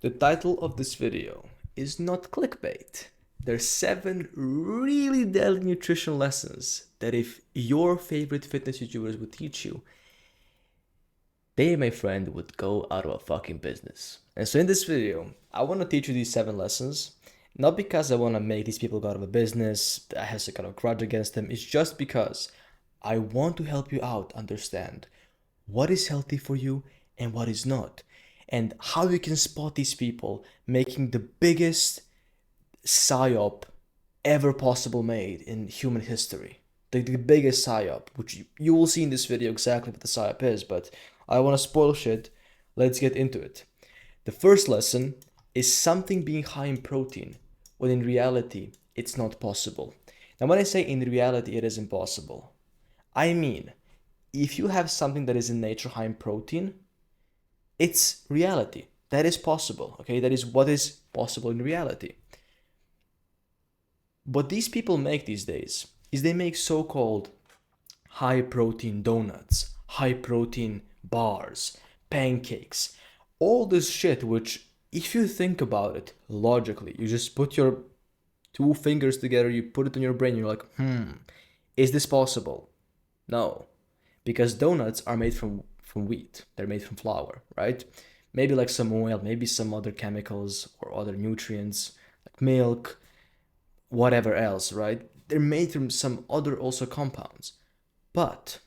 The title of this video is not clickbait. There's 7 really deadly nutrition lessons that if your favorite fitness YouTubers would teach you, they, my friend, would go out of a fucking business. And so in this video, I want to teach you these 7 lessons, not because I want to make these people go out of a business, I have some kind of grudge against them. It's just because I want to help you out understand what is healthy for you and what is not, and how you can spot these people making the biggest psyop ever possible made in human history. The biggest psyop, which you will see in this video exactly what the psyop is, but I want to spoil shit. Let's get into it. The first lesson is something being high in protein, when in reality, it's not possible. Now, when I say in reality it is impossible, I mean, if you have something that is in nature high in protein, it's reality. That is possible, okay? That is what is possible in reality. What these people make these days is they make so-called high protein donuts, high protein bars, pancakes, all this shit which, if you think about it logically, you just put your 2 fingers together, you put it in your brain, you're like, is this possible? No, because donuts are made from wheat. They're made from flour, right? Maybe like some oil, maybe some other chemicals or other nutrients, like milk, whatever else, right? They're made from some other also compounds, but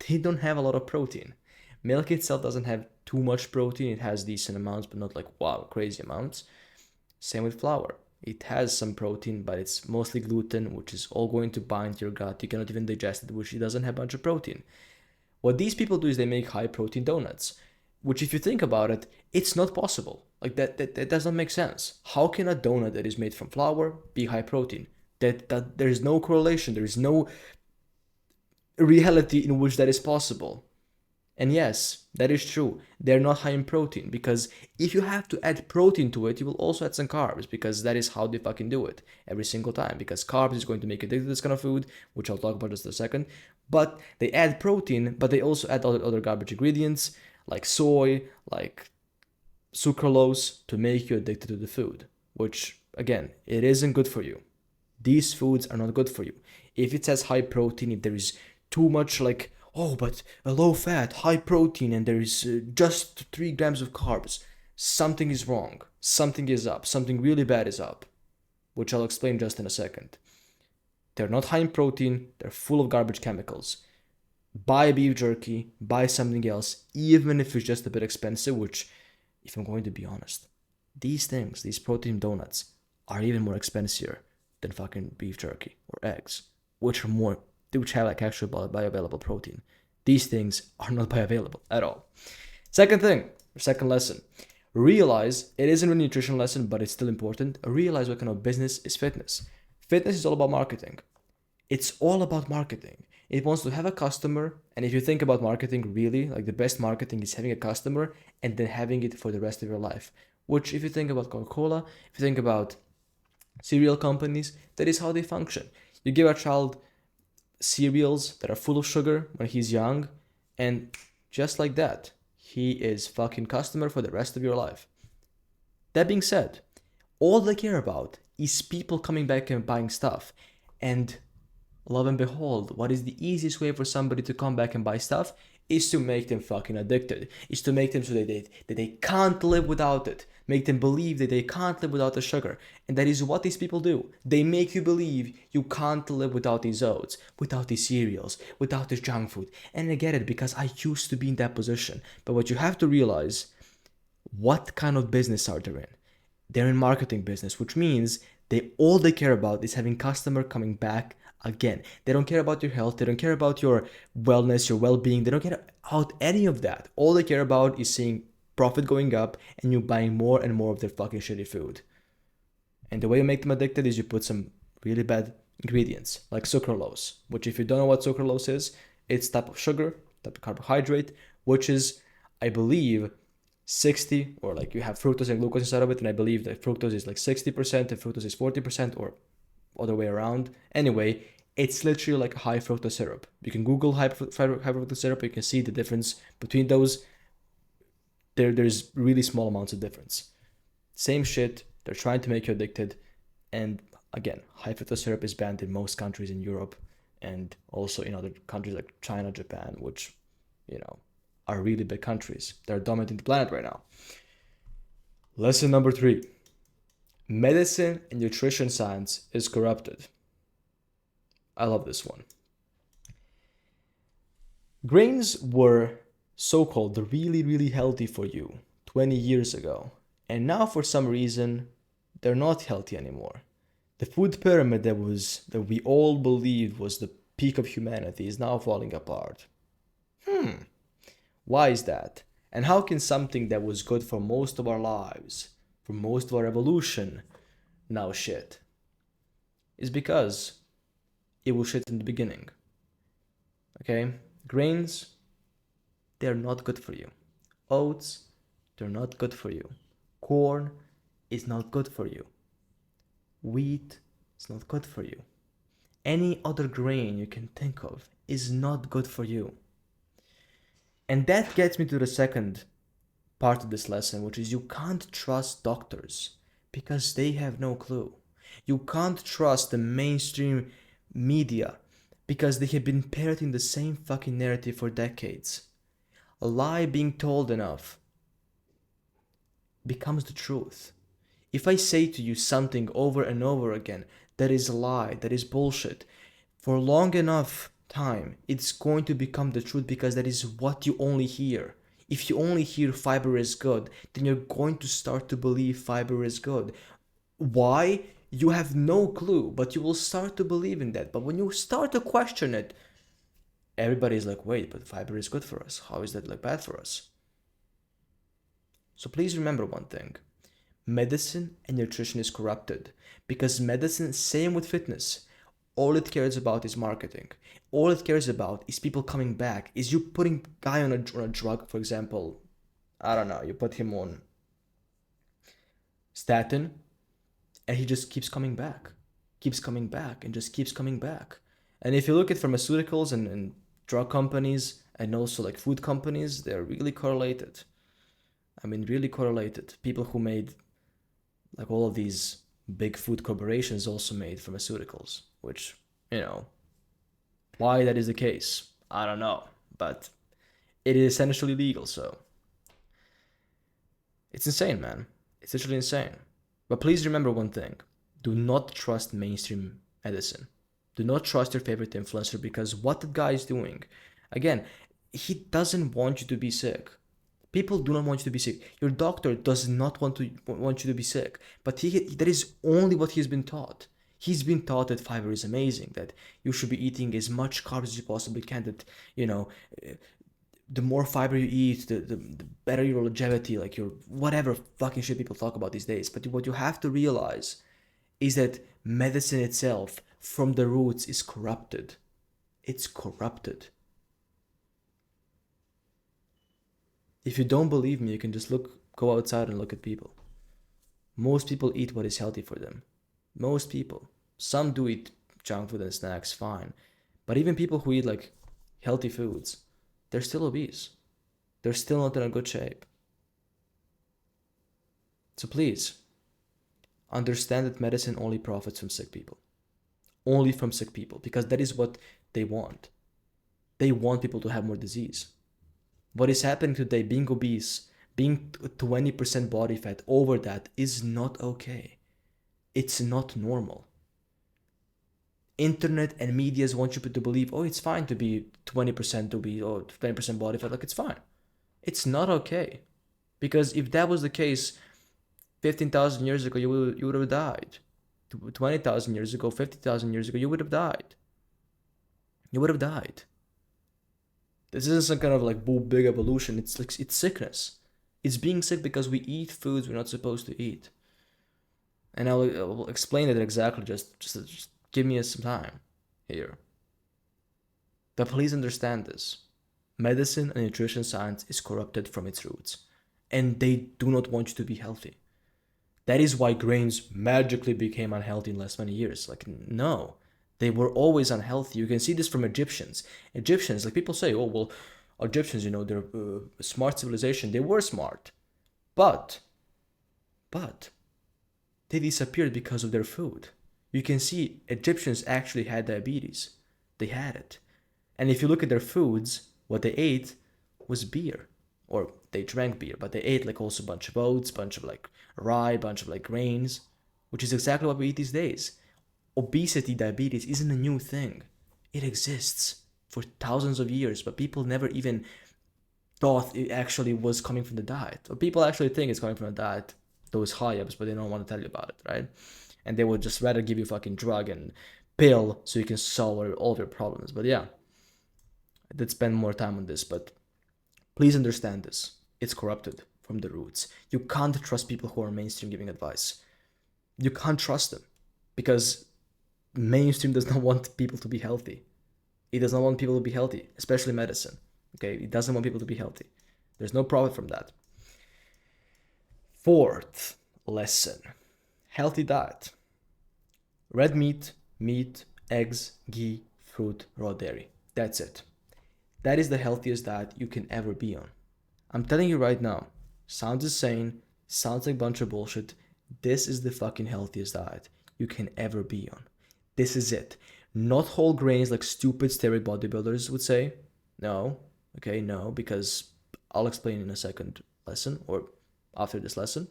they don't have a lot of protein. Milk itself doesn't have too much protein. It has decent amounts, but not like, wow, crazy amounts. Same with flour. It has some protein, but it's mostly gluten, which is all going to bind your gut. You cannot even digest it, which it doesn't have much of protein. What these people do is they make high protein donuts, which if you think about it, it's not possible. Like that does not make sense. How can a donut that is made from flour be high protein? That there is no correlation. There is no reality in which that is possible. And yes, that is true. They're not high in protein because if you have to add protein to it, you will also add some carbs because that is how they fucking do it every single time. Because carbs is going to make you addicted to this kind of food, which I'll talk about just in a second. But they add protein, but they also add other garbage ingredients like soy, like sucralose to make you addicted to the food, which again, it isn't good for you. These foods are not good for you. If it says high protein, if there is too much like, oh, but a low fat, high protein, and there is just 3 grams of carbs, something is wrong. Something is up. Something really bad is up, which I'll explain just in a second. They're not high in protein. They're full of garbage chemicals. Buy beef jerky, buy something else, even if it's just a bit expensive, which, if I'm going to be honest, these things, these protein donuts, are even more expensive than fucking beef jerky or eggs, which have like actual bioavailable protein. These things are not bioavailable at all. Second lesson, realize it isn't a nutrition lesson, but it's still important. Realize what kind of business is fitness. Fitness is all about marketing. It's all about marketing. It wants to have a customer, and if you think about marketing really, like the best marketing is having a customer and then having it for the rest of your life. Which if you think about Coca-Cola, if you think about cereal companies, that is how they function. You give a child cereals that are full of sugar when he's young, and just like that, he is fucking customer for the rest of your life. That being said, all they care about is people coming back and buying stuff. And lo and behold, what is the easiest way for somebody to come back and buy stuff is to make them fucking addicted, is to make them so that they can't live without it, make them believe that they can't live without the sugar. And that is what these people do. They make you believe you can't live without these oats, without these cereals, without this junk food. And I get it because I used to be in that position. But what you have to realize, what kind of business are they in? They're in marketing business, which means all they care about is having customer coming back again. They don't care about your health. They don't care about your wellness, your well-being. They don't care about any of that. All they care about is seeing profit going up and you buying more and more of their fucking shitty food. And the way you make them addicted is you put some really bad ingredients like sucralose, which if you don't know what sucralose is, it's type of sugar, type of carbohydrate, which is, I believe, 60, or like you have fructose and glucose inside of it, and I believe that fructose is like 60% and fructose is 40%, or other way around. Anyway, it's literally like a high fructose syrup. You can Google high fructose syrup, you can see the difference between those. There's really small amounts of difference. Same shit. They're trying to make you addicted. And again, high fructose syrup is banned in most countries in Europe and also in other countries like China, Japan, which, you know, are really big countries. They're dominating the planet right now. Lesson number 3. Medicine and nutrition science is corrupted. I love this one. Grains were so-called really, really healthy for you 20 years ago. And now for some reason, they're not healthy anymore. The food pyramid that we all believed was the peak of humanity is now falling apart. Why is that? And how can something that was good for most of our lives, for most of our evolution, now shit? It's because it was shit in the beginning. Okay? Grains, they're not good for you. Oats, they're not good for you. Corn is not good for you. Wheat is not good for you. Any other grain you can think of is not good for you. And that gets me to the second part of this lesson, which is you can't trust doctors because they have no clue. You can't trust the mainstream media because they have been parroting the same fucking narrative for decades. A lie being told enough becomes the truth. If I say to you something over and over again that is a lie, that is bullshit, for long enough time, it's going to become the truth because that is what you only hear. If you only hear fiber is good, then you're going to start to believe fiber is good. Why? You have no clue, but you will start to believe in that. But when you start to question it, everybody's like, wait, but fiber is good for us. How is that like bad for us? So please remember one thing. Medicine and nutrition is corrupted because medicine, same with fitness, all it cares about is marketing. All it cares about is people coming back. Is you putting guy on a drug, for example, I don't know, you put him on statin and he just keeps coming back and just keeps coming back. And if you look at pharmaceuticals and drug companies and also like food companies, they're really correlated. I mean, really correlated. People who made like all of these big food corporations also made pharmaceuticals, which, you know, why that is the case, I don't know, but it is essentially legal, so it's insane, man. It's literally insane. But please remember one thing. Do not trust mainstream medicine. Do not trust your favorite influencer because what the guy is doing, again, he doesn't want you to be sick. People do not want you to be sick. Your doctor does not want you to be sick. But that is only what he's been taught. He's been taught that fiber is amazing, that you should be eating as much carbs as you possibly can, that, you know, the more fiber you eat, the better your longevity, like your whatever fucking shit people talk about these days. But what you have to realize is that medicine itself, from the roots, is corrupted. It's corrupted. If you don't believe me, you can just go outside and look at people. Most people eat what is healthy for them. Most people. Some do eat junk food and snacks, fine. But even people who eat like healthy foods, they're still obese. They're still not in a good shape. So please, understand that medicine only profits from sick people. Only from sick people, because that is what they want. They want people to have more disease. What is happening today, being obese, being 20% body fat over that is not okay. It's not normal. Internet and medias want you to believe, oh, it's fine to be 20% obese or 20% body fat. Like, it's fine. It's not okay. Because if that was the case 15,000 years ago, you would have died. 20,000 years ago, 50,000 years ago, you would have died. You would have died. This isn't some kind of like big evolution. It's like, it's sickness. It's being sick because we eat foods we're not supposed to eat. And I'll explain it exactly. Just give me some time here. But please understand this. Medicine and nutrition science is corrupted from its roots. And they do not want you to be healthy. That is why grains magically became unhealthy in less many years. Like, no. They were always unhealthy. You can see this from Egyptians. Egyptians, like people say, oh, well, Egyptians, you know, they're a smart civilization. They were smart. But But they disappeared because of their food. You can see Egyptians actually had diabetes. They had it. And if you look at their foods, what they ate was beer. Or they drank beer, but they ate like also a bunch of oats, bunch of like rye, bunch of like grains, which is exactly what we eat these days. Obesity, diabetes isn't a new thing. It exists for thousands of years, but people never even thought it actually was coming from the diet. Or people actually think it's coming from the diet, those high ups, but they don't want to tell you about it, right? And they would just rather give you a fucking drug and pill so you can solve all of your problems. But yeah, I did spend more time on this, but please understand this. It's corrupted from the roots. You can't trust people who are mainstream giving advice. You can't trust them because mainstream does not want people to be healthy. It does not want people to be healthy, especially medicine. Okay, it doesn't want people to be healthy. There's no profit from that. Fourth lesson: healthy diet. Red meat, eggs, ghee, fruit, raw dairy. That's it. That is the healthiest diet you can ever be on. I'm telling you right now, sounds insane, sounds like a bunch of bullshit. This is the fucking healthiest diet you can ever be on. This is it. Not whole grains like stupid steroid bodybuilders would say. No, okay, no, because I'll explain in a second lesson or after this lesson.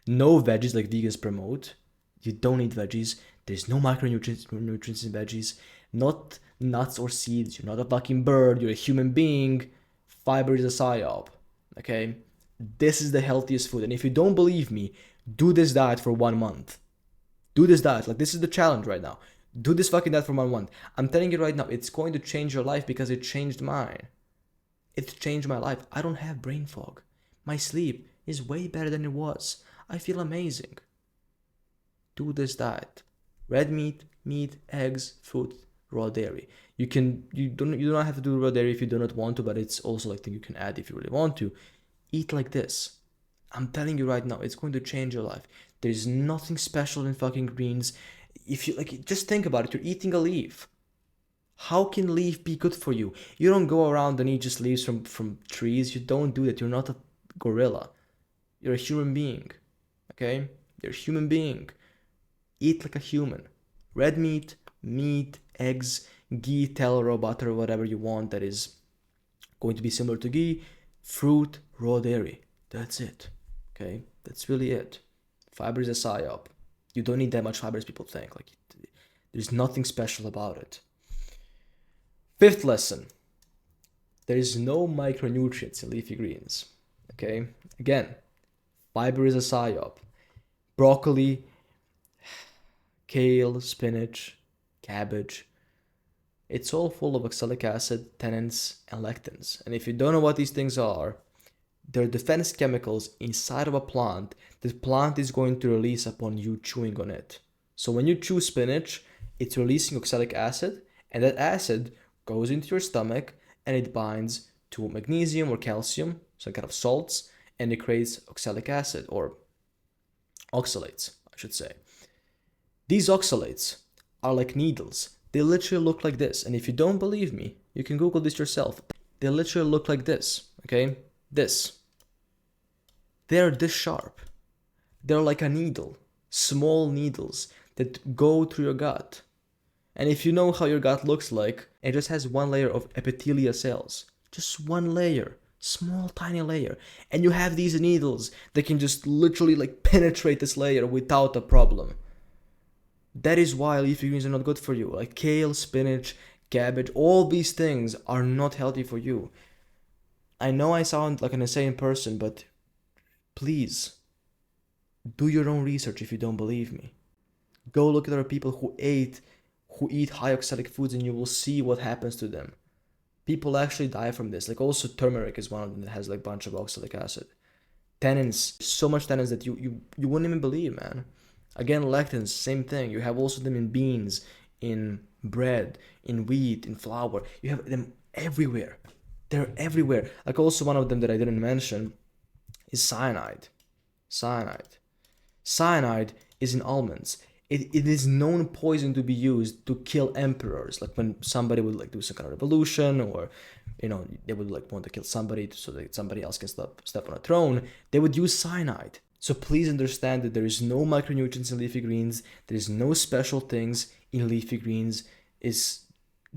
No veggies like vegans promote. You don't eat veggies. There's no micronutrients in veggies. Not nuts or seeds. You're not a fucking bird. You're a human being. Fiber is a psyop. Okay? This is the healthiest food. And if you don't believe me, do this diet for 1 month. Do this diet. Like, this is the challenge right now. Do this fucking diet for 1 month. I'm telling you right now, it's going to change your life because it changed mine. It's changed my life. I don't have brain fog. My sleep is way better than it was. I feel amazing. Do this diet. Red meat, eggs, fruit, raw dairy. You do not have to do raw dairy if you do not want to, but it's also like thing you can add if you really want to. Eat like this. I'm telling you right now, it's going to change your life. There's nothing special in fucking greens. If you like, just think about it. You're eating a leaf. How can leaf be good for you? You don't go around and eat just leaves from trees. You don't do that. You're not a gorilla. You're a human being. Okay? You're a human being. Eat like a human. Red meat, eggs, ghee, tallow, butter, whatever you want that is going to be similar to ghee, fruit, raw dairy. That's it. Okay? That's really it. Fiber is a psyop. You don't need that much fiber as people think. Like, there's nothing special about it. Fifth lesson: there is no micronutrients in leafy greens. Okay? Again, fiber is a psyop. Broccoli, kale, spinach, cabbage. It's all full of oxalic acid, tannins, and lectins. And if you don't know what these things are, they're defense chemicals inside of a plant that the plant is going to release upon you chewing on it. So when you chew spinach, it's releasing oxalic acid, and that acid goes into your stomach and it binds to magnesium or calcium, some kind of salts, and it creates oxalic acid, or oxalates, I should say. These oxalates are like needles. They literally look like this. And if you don't believe me, you can Google this yourself. They literally look like this, okay? This. They're this sharp. They're like a needle, small needles that go through your gut. And if you know how your gut looks like, it just has one layer of epithelial cells. Just one layer. Small, tiny layer. And you have these needles that can just literally like penetrate this layer without a problem. That is why leafy greens are not good for you. Like kale, spinach, cabbage, all these things are not healthy for you. I know I sound like an insane person, but please, do your own research if you don't believe me. Go look at other people who eat high oxalic foods and you will see what happens to them. People actually die from this. Like also turmeric is one of them that has like a bunch of oxalic acid. Tannins, so much tannins that you wouldn't even believe, man. Again, lectins, same thing. You have also them in beans, in bread, in wheat, in flour. You have them everywhere. They're everywhere. Like also one of them that I didn't mention is cyanide. Cyanide is in almonds. It is known poison to be used to kill emperors. Like when somebody would like do some kind of revolution, or they would like want to kill somebody so that somebody else can step on a throne, they would use cyanide. So please understand that there is no micronutrients in leafy greens. There is no special things in leafy greens. It's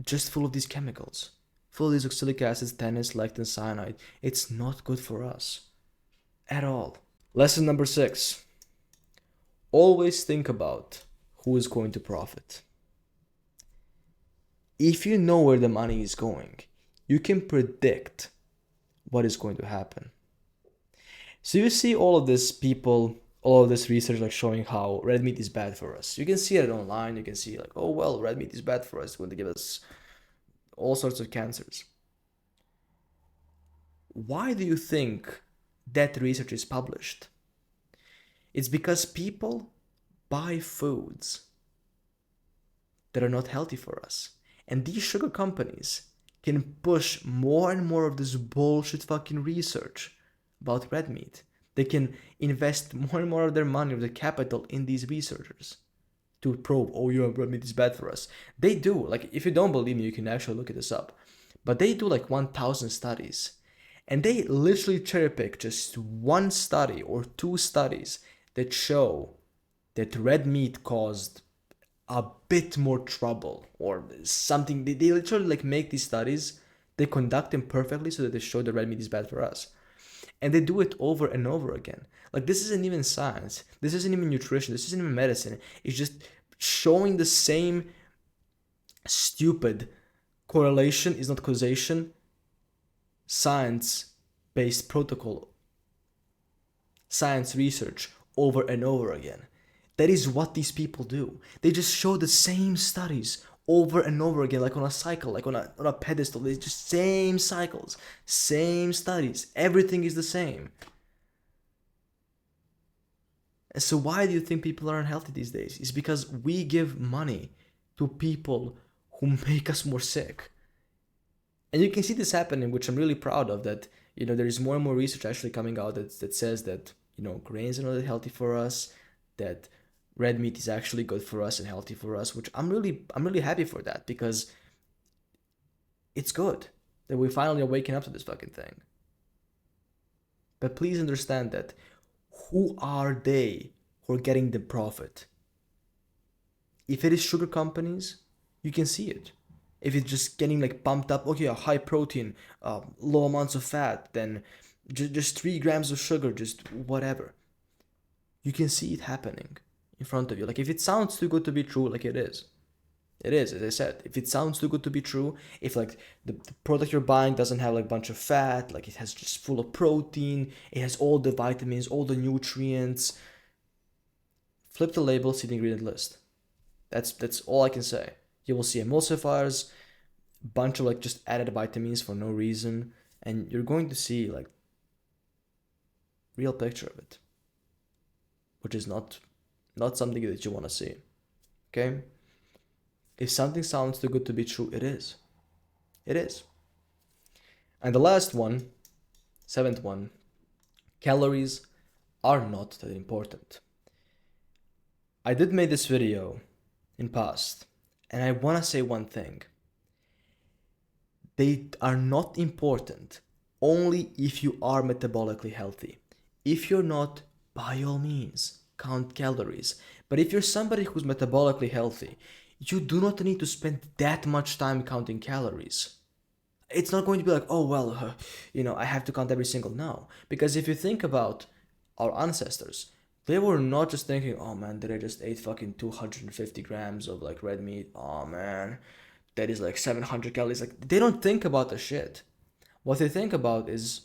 just full of these chemicals, full of these oxalic acids, tannins, lectins, cyanide. It's not good for us at all. Lesson number 6. Always think about who is going to profit. If you know where the money is going, you can predict what is going to happen. So you see all of this people, all of this research like showing how red meat is bad for us. You can see it online. You can see like, oh well, red meat is bad for us. It's going to give us all sorts of cancers. Why do you think that research is published? It's because people buy foods that are not healthy for us. And these sugar companies can push more and more of this bullshit fucking research about red meat. They can invest more and more of their money, of their capital in these researchers to probe, oh yeah, red meat is bad for us. They do. Like, if you don't believe me, you can actually look this up. But they do like 1,000 studies. And they literally cherry pick just one study or two studies that show that red meat caused a bit more trouble or something. They literally like make these studies, they conduct them perfectly so that they show that red meat is bad for us. And they do it over and over again. Like, this isn't even science. This isn't even nutrition. This isn't even medicine. It's just showing the same stupid correlation is not causation, science-based protocol, science research over and over again. That is what these people do. They just show the same studies over and over again, like on a cycle, like on a pedestal. They just same cycles, same studies. Everything is the same. And so why do you think people are unhealthy these days? It's because we give money to people who make us more sick. And you can see this happening, which I'm really proud of, that, you know, there is more and more research actually coming out that says that, you know, grains are not that healthy for us, that red meat is actually good for us and healthy for us, which I'm really happy for that, because it's good that we finally are waking up to this fucking thing. But please understand that who are they who are getting the profit? If it is sugar companies, you can see it. If it's just getting like pumped up, okay, a high protein, low amounts of fat, then just 3 grams of sugar, just whatever. You can see it happening in front of you. Like, if it sounds too good to be true, like it is. It is, as I said. If it sounds too good to be true, if like the product you're buying doesn't have like a bunch of fat, like it has just full of protein, it has all the vitamins, all the nutrients, flip the label, see the ingredient list. That's all I can say. You will see emulsifiers, bunch of like just added vitamins for no reason, and you're going to see like real picture of it, which is not something that you want to see. Okay? If something sounds too good to be true, it is. It is. And the last one, 7th one, calories are not that important. I did make this video in past, and I want to say one thing. They are not important only if you are metabolically healthy. If you're not, by all means, count calories. But if you're somebody who's metabolically healthy, you do not need to spend that much time counting calories. It's not going to be like, oh, well, I have to count every single. No. Because if you think about our ancestors, they were not just thinking, oh man, did I just ate fucking 250 grams of like red meat? Oh man, that is like 700 calories. Like, they don't think about the shit. What they think about is,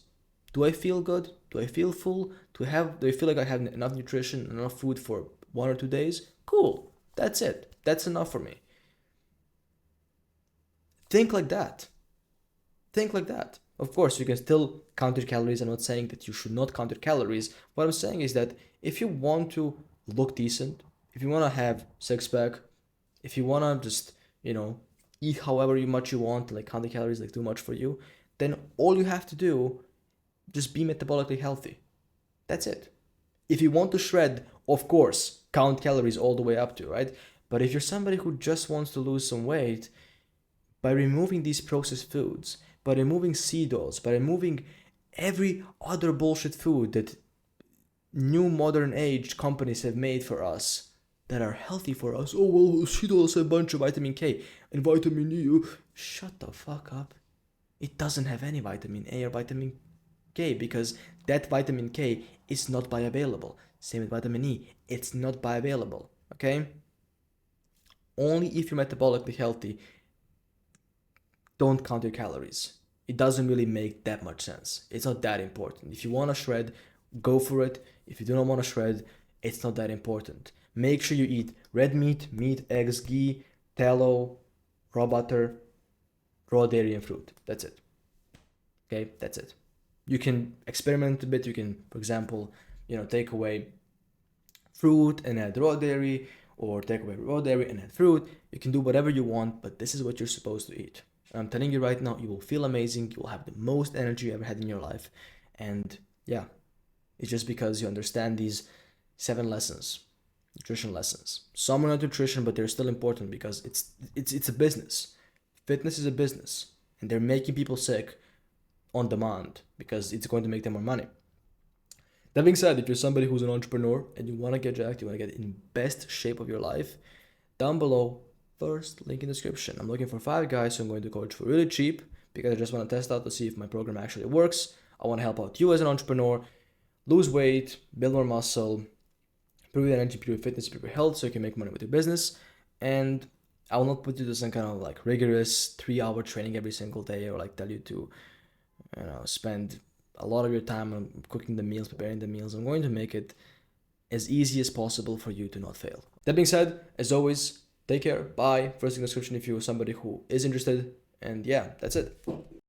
do I feel good? Do I feel full? Do I feel like I have enough nutrition, enough food for 1 or 2 days? Cool. That's it. That's enough for me. Think like that. Think like that. Of course, you can still count your calories. I'm not saying that you should not count your calories. What I'm saying is that if you want to look decent, if you want to have six-pack, if you want to just, eat however much you want, like count the calories like too much for you, then all you have to do, just be metabolically healthy. That's it. If you want to shred, of course, count calories all the way up to, right? But if you're somebody who just wants to lose some weight, by removing these processed foods, by removing seed oils, by removing every other bullshit food that new modern age companies have made for us that are healthy for us. Oh, well, she told us a bunch of vitamin K and vitamin E. Shut the fuck up. It doesn't have any vitamin A or vitamin K because that vitamin K is not bioavailable. Same with vitamin E, it's not bioavailable. Okay? Only if you're metabolically healthy, don't count your calories. It doesn't really make that much sense. It's not that important. If you want to shred, go for it. If you do not want to shred, it's not that important. Make sure you eat red meat, eggs, ghee, tallow, raw butter, raw dairy, and fruit. That's it. Okay, that's it. You can experiment a bit. You can, for example, take away fruit and add raw dairy, or take away raw dairy and add fruit. You can do whatever you want, but this is what you're supposed to eat. I'm telling you right now, you will feel amazing. You will have the most energy you ever had in your life. And yeah, it's just because you understand these 7 lessons, nutrition lessons. Some are not nutrition, but they're still important because it's a business. Fitness is a business, and they're making people sick on demand because it's going to make them more money. That being said, if you're somebody who's an entrepreneur and you want to get jacked, you want to get in best shape of your life, down below, first link in the description. I'm looking for 5 guys who I'm going to coach for really cheap because I just want to test out to see if my program actually works. I want to help out you as an entrepreneur, lose weight, build more muscle, improve your energy, improve your fitness, improve your health so you can make money with your business. And I will not put you to some kind of like rigorous 3-hour training every single day, or like tell you to spend a lot of your time on cooking the meals, preparing the meals. I'm going to make it as easy as possible for you to not fail. That being said, as always, take care. Bye. First in the description if you're somebody who is interested. And yeah, that's it.